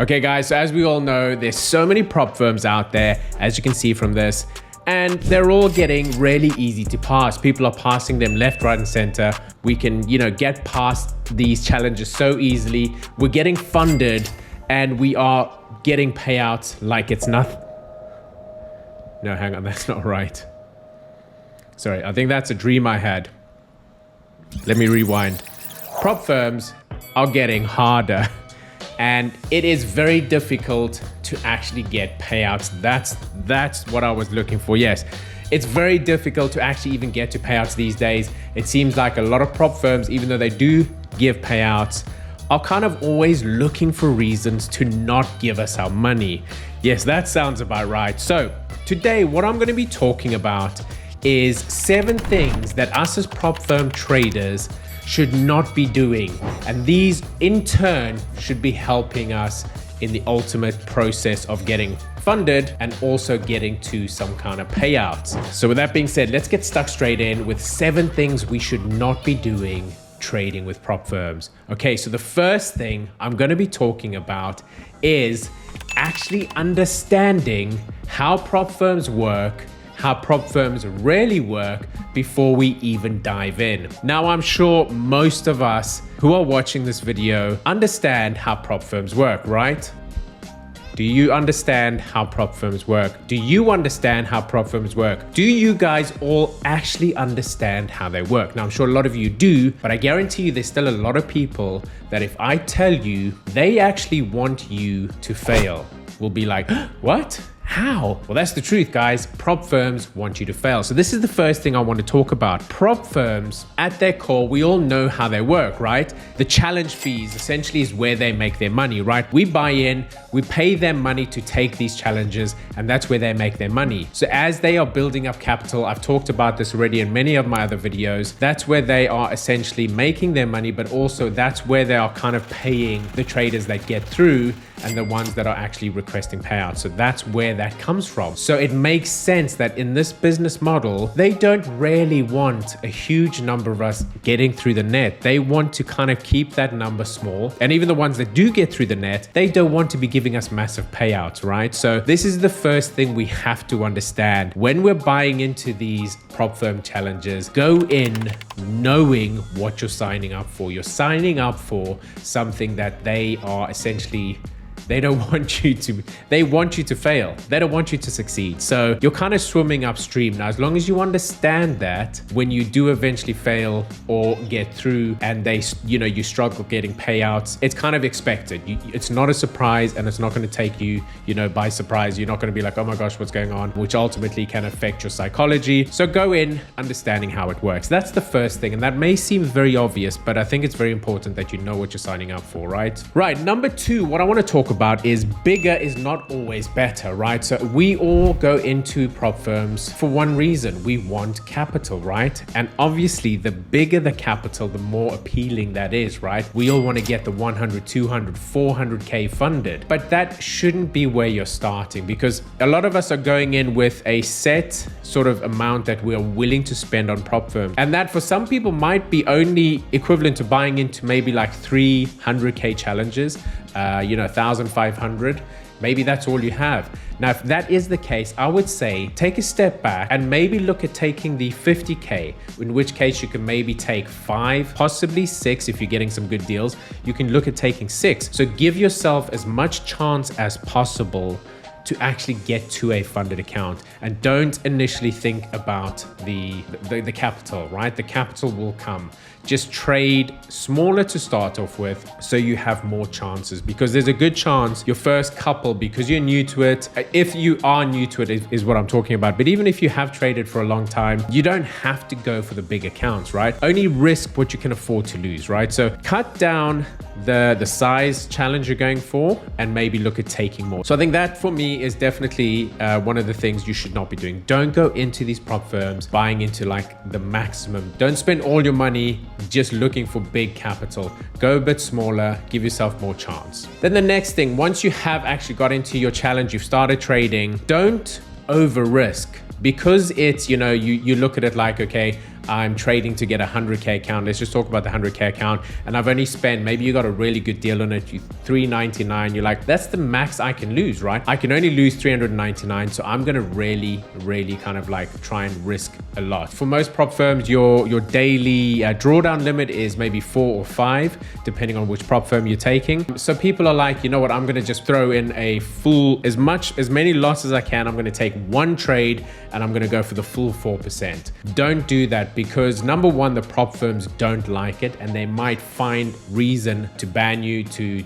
Okay guys, so as we all know, there's so many prop firms out there, as you can see from this, and they're all getting really easy to pass. People are passing them left, right, and center. We can, get past these challenges so easily. We're getting funded and we are getting payouts like it's nothing. No, hang on, that's not right. Sorry, I think that's a dream I had. Let me rewind. Prop firms are getting harder. And it is very difficult to actually get payouts. That's what I was looking for. Yes, it's very difficult to actually even get to payouts these days. It seems like a lot of prop firms, even though they do give payouts, are kind of always looking for reasons to not give us our money. Yes, that sounds about right. So today, what I'm going to be talking about is 7 things that us as prop firm traders should not be doing, and these in turn should be helping us in the ultimate process of getting funded and also getting to some kind of payouts. So with that being said, let's get stuck straight in with 7 things we should not be doing trading with prop firms. Okay, so the first thing I'm going to be talking about is actually understanding how prop firms work, how prop firms really work before we even dive in. Now, I'm sure most of us who are watching this video understand how prop firms work, right? Do you understand how prop firms work? Do you understand how prop firms work? Do you guys all actually understand how they work? Now, I'm sure a lot of you do, but I guarantee you there's still a lot of people that if I tell you, they actually want you to fail, will be like, what? How? Well, that's the truth, guys. Prop firms want you to fail. So this is the first thing I want to talk about. Prop firms, at their core, we all know how they work, right? The challenge fees essentially is where they make their money, right? We buy in, we pay them money to take these challenges, and that's where they make their money. So as they are building up capital, I've talked about this already in many of my other videos, that's where they are essentially making their money, but also that's where they are kind of paying the traders that get through and the ones that are actually requesting payouts. So that's where that comes from. So it makes sense that in this business model, they don't really want a huge number of us getting through the net. They want to kind of keep that number small. And even the ones that do get through the net, they don't want to be giving us massive payouts, right? So this is the first thing we have to understand. When we're buying into these prop firm challenges, go in knowing what you're signing up for. You're signing up for something that they are essentially, they want you to fail. They don't want you to succeed. So you're kind of swimming upstream. Now, as long as you understand that when you do eventually fail or get through and you struggle getting payouts, it's kind of expected. It's not a surprise and it's not going to take you, by surprise. You're not going to be like, oh my gosh, what's going on? Which ultimately can affect your psychology. So go in understanding how it works. That's the first thing. And that may seem very obvious, but I think it's very important that you know what you're signing up for, right? Right. Number 2, what I want to talk about is bigger is not always better, right? So we all go into prop firms for one reason. We want capital, right? And obviously the bigger the capital, the more appealing that is, right? We all want to get the 100, 200, 400K funded, but that shouldn't be where you're starting, because a lot of us are going in with a set sort of amount that we're willing to spend on prop firms. And that for some people might be only equivalent to buying into maybe like 300K challenges, 1,500. Maybe that's all you have. Now, if that is the case, I would say take a step back and maybe look at taking the 50K, in which case you can maybe take 5, possibly 6 if you're getting some good deals. You can look at taking 6. So give yourself as much chance as possible to actually get to a funded account, and don't initially think about the capital, right? The capital will come. Just trade smaller to start off with so you have more chances, because there's a good chance your first couple, because you're new to it, if you are new to it is what I'm talking about, but even if you have traded for a long time, you don't have to go for the big accounts, right? Only risk what you can afford to lose, right? So cut down the size challenge you're going for and maybe look at taking more. So I think that for me is definitely one of the things you should not be doing. Don't go into these prop firms buying into like the maximum. Don't spend all your money just looking for big capital. Go a bit smaller, give yourself more chance. Then the next thing, once you have actually got into your challenge, you've started trading, don't over risk. Because it's, you look at it like, okay, I'm trading to get a 100K account. Let's just talk about the 100K account. And I've only spent, maybe you got a really good deal on it, you $399. You're like, that's the max I can lose, right? I can only lose $399. So I'm gonna really kind of like try and risk a lot. For most prop firms, your daily drawdown limit is maybe 4 or 5, depending on which prop firm you're taking. So people are like, you know what, I'm gonna just throw in a full, as many loss as I can. I'm gonna take one trade and I'm gonna go for the full 4%. Don't do that, because number one, the prop firms don't like it, and they might find reason to ban you, to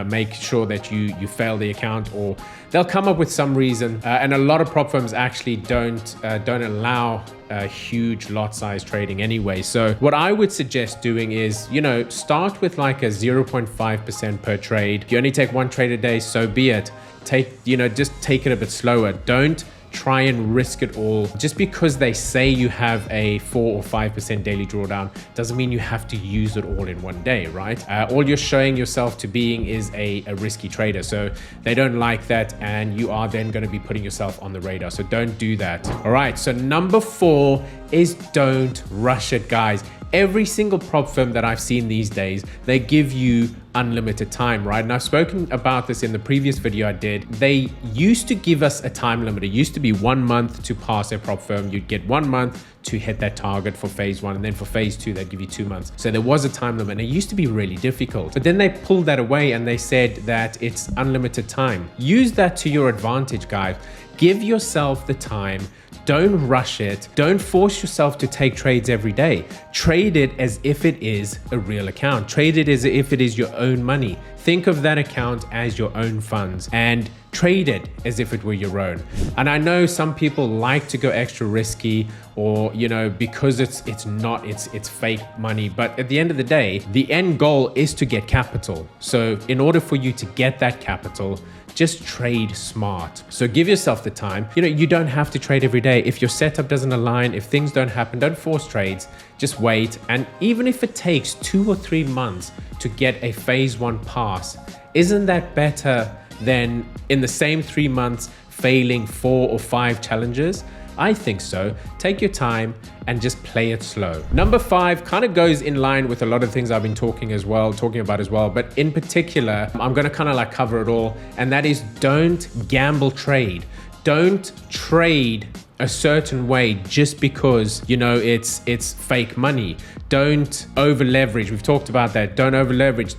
make sure that you fail the account, or they'll come up with some reason. And a lot of prop firms actually don't allow huge lot size trading anyway. So what I would suggest doing is, start with like a 0.5% per trade. If you only take one trade a day, so be it. Just take it a bit slower. Don't try and risk it all. Just because they say you have a 4 or 5% daily drawdown doesn't mean you have to use it all in one day, right? All you're showing yourself to being is a risky trader. So they don't like that, and you are then going to be putting yourself on the radar. So don't do that. All right. So number 4 is don't rush it, guys. Every single prop firm that I've seen these days, they give you unlimited time, right? And I've spoken about this in the previous video I did. They used to give us a time limit. It used to be 1 month to pass a prop firm. You'd get 1 month to hit that target for phase 1, and then for phase 2 they'd give you 2 months. So there was a time limit, and it used to be really difficult. But then they pulled that away and they said that it's unlimited time. Use that to your advantage, guys. Give yourself the time. Don't rush it. Don't force yourself to take trades every day. Trade it as if it is a real account. Trade it as if it is your own money. Think of that account as your own funds, and trade it as if it were your own. And I know some people like to go extra risky, or because it's fake money, but at the end of the day, the end goal is to get capital. So in order for you to get that capital, just trade smart. So give yourself the time. You don't have to trade every day. If your setup doesn't align, if things don't happen, don't force trades. Just wait. And even if it takes 2 or 3 months to get a phase 1 pass, isn't that better than in the same 3 months failing 4 or 5 challenges? I think so. Take your time and just play it slow. Number 5 kind of goes in line with a lot of things I've been talking about as well, but in particular, I'm going to kind of like cover it all, and that is don't gamble trade. Don't trade a certain way just because it's fake money. Don't over leverage. We've talked about that. Don't over leverage.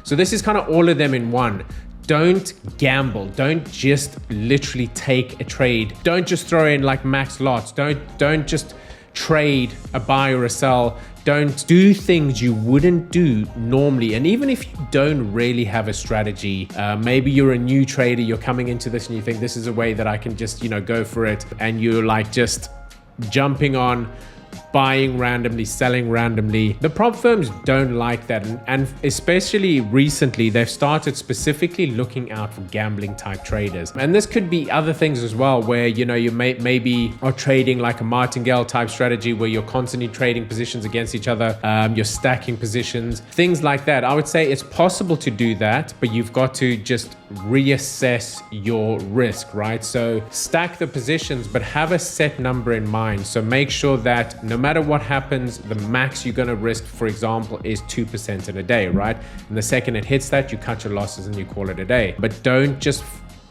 So this is kind of all of them in one. Don't gamble. Don't just literally take a trade. Don't just throw in like max lots. Don't just trade a buy or a sell. Don't do things you wouldn't do normally. And even if you don't really have a strategy, maybe you're a new trader, you're coming into this and you think this is a way that I can just, go for it. And you're like just jumping on, buying randomly, selling randomly. The prop firms don't like that. And especially recently, they've started specifically looking out for gambling type traders. And this could be other things as well, where, you maybe are trading like a martingale type strategy where you're constantly trading positions against each other. You're stacking positions, things like that. I would say it's possible to do that, but you've got to just reassess your risk, right? So stack the positions, but have a set number in mind. So make sure that no matter what happens, the max you're going to risk, for example, is 2% in a day, right? And the second it hits that, you cut your losses and you call it a day. But don't just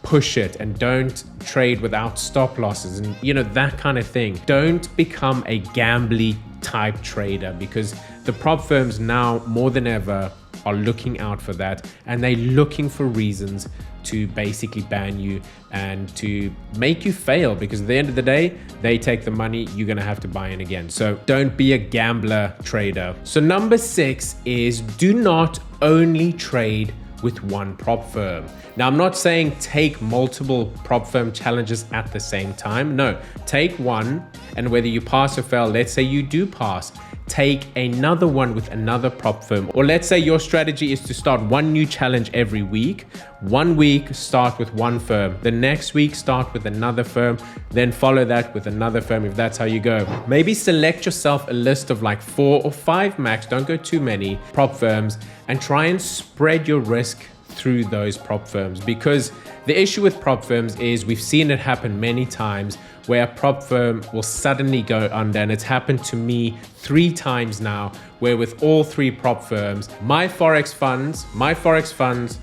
push it, and don't trade without stop losses and that kind of thing. Don't become a gambly type trader, because the prop firms now more than ever are looking out for that, and they're looking for reasons to basically ban you and to make you fail, because at the end of the day, they take the money, you're gonna have to buy in again. So don't be a gambler trader. So number 6 is do not only trade with one prop firm. Now, I'm not saying take multiple prop firm challenges at the same time. No, take one, and whether you pass or fail, let's say you do pass, take another one with another prop firm. Or let's say your strategy is to start one new challenge every week. 1 week, start with one firm. The next week, start with another firm, then follow that with another firm if that's how you go. Maybe select yourself a list of like 4 or 5 max, don't go too many prop firms, and try and spread your risk through those prop firms, because the issue with prop firms is we've seen it happen many times where a prop firm will suddenly go under, and it's happened to me 3 times now, where with all 3 prop firms, my Forex funds,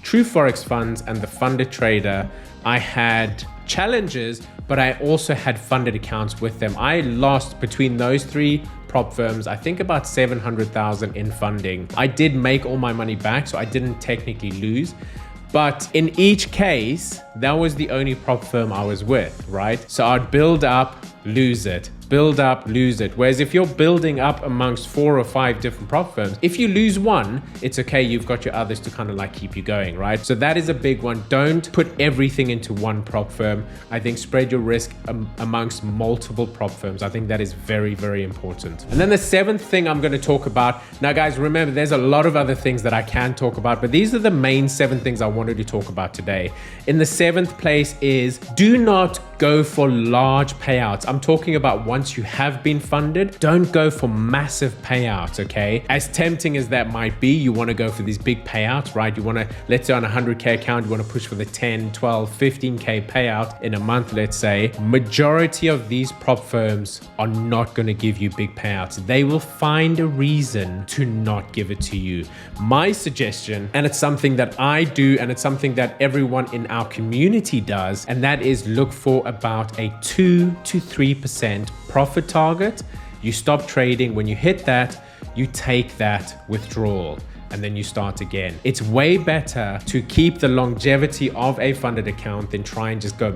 True Forex funds, and the Funded Trader, I had challenges, but I also had funded accounts with them. I lost between those 3 prop firms, I think about 700,000 in funding. I did make all my money back, so I didn't technically lose. But in each case, that was the only prop firm I was with, right? So I'd build up, lose it, build up, lose it. Whereas if you're building up amongst 4 or 5 different prop firms, if you lose one, it's okay. You've got your others to kind of like keep you going, right? So that is a big one. Don't put everything into one prop firm. I think spread your risk amongst multiple prop firms. I think that is very, very important. And then the 7th thing I'm going to talk about. Now, guys, remember, there's a lot of other things that I can talk about, but these are the main 7 things I wanted to talk about today. In the 7th place is do not go for large payouts. I'm talking about once you have been funded, don't go for massive payouts, okay? As tempting as that might be, you want to go for these big payouts, right? You want to, let's say on a 100K account, you want to push for the 10, 12, 15K payout in a month, let's say. Majority of these prop firms are not going to give you big payouts. They will find a reason to not give it to you. My suggestion, and it's something that I do, and it's something that everyone in our community does, and that is look for about a 2 to 3% profit target. You stop trading. When you hit that, you take that withdrawal and then you start again. It's way better to keep the longevity of a funded account than try and just go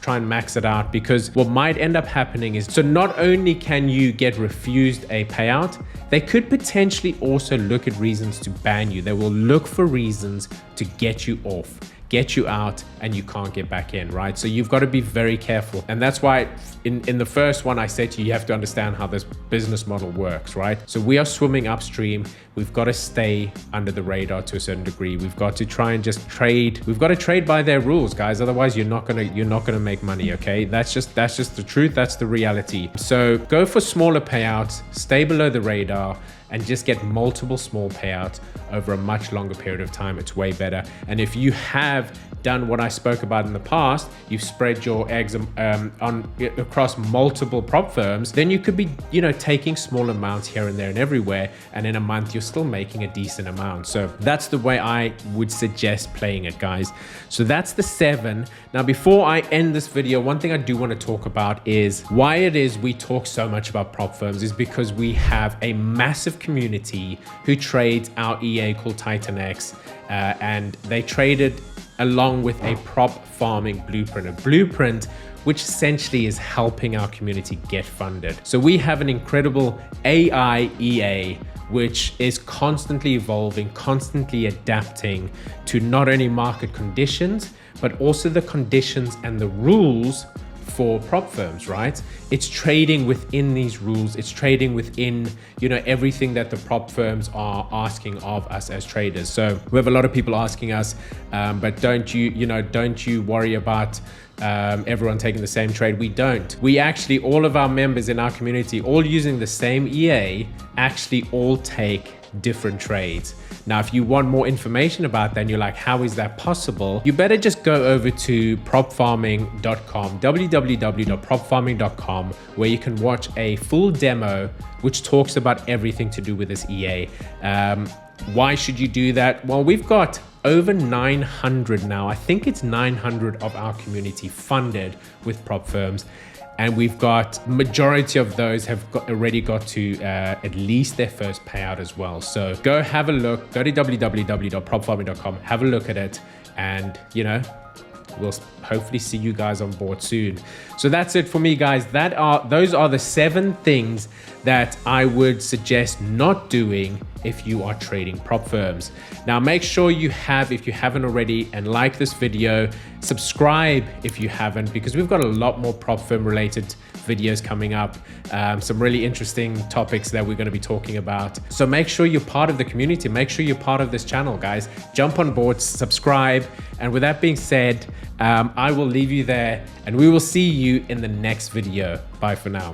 try and max it out, because what might end up happening is, so not only can you get refused a payout, they could potentially also look at reasons to ban you. They will look for reasons to get you off, get you out, and you can't get back in, right? So you've got to be very careful. And that's why in the first one I said to you, you have to understand how this business model works, right? So we are swimming upstream. We've got to stay under the radar to a certain degree. We've got to try and just trade. We've got to trade by their rules, guys. Otherwise, you're not gonna make money, okay? That's just the truth. That's the reality. So go for smaller payouts, stay below the radar, and just get multiple small payouts over a much longer period of time. It's way better. And if you have done what I spoke about in the past, you've spread your eggs across multiple prop firms, then you could be, taking small amounts here and there and everywhere, and in a month you're still making a decent amount. So that's the way I would suggest playing it, guys. So that's the 7. Now, before I end this video, one thing I do want to talk about is why it is we talk so much about prop firms is because we have a massive community who trades our EA called TitanX, and they traded along with a prop farming blueprint, a blueprint which essentially is helping our community get funded. So we have an incredible AI EA which is constantly evolving, constantly adapting to not only market conditions, but also the conditions and the rules for prop firms, right? It's trading within these rules. It's trading within, everything that the prop firms are asking of us as traders. So we have a lot of people asking us, but don't you worry about everyone taking the same trade? We don't. We actually, all of our members in our community, all using the same EA, actually all take different trades. Now, if you want more information about that and you're like, how is that possible? You better just go over to propfarming.com, www.propfarming.com, where you can watch a full demo which talks about everything to do with this EA. Why should you do that? Well, we've got over 900 now. I think it's 900 of our community funded with prop firms. And we've got majority of those have already got to at least their first payout as well. So go have a look, go to www.propfarming.com, have a look at it, and we'll hopefully see you guys on board soon. So that's it for me, guys. Those are the 7 things that I would suggest not doing if you are trading prop firms. Now, make sure you have, if you haven't already, and like this video, subscribe if you haven't, because we've got a lot more prop firm related videos coming up, some really interesting topics that we're going to be talking about. So make sure you're part of the community. Make sure you're part of this channel, guys. Jump on board, subscribe. And with that being said, I will leave you there, and we will see you in the next video. Bye for now.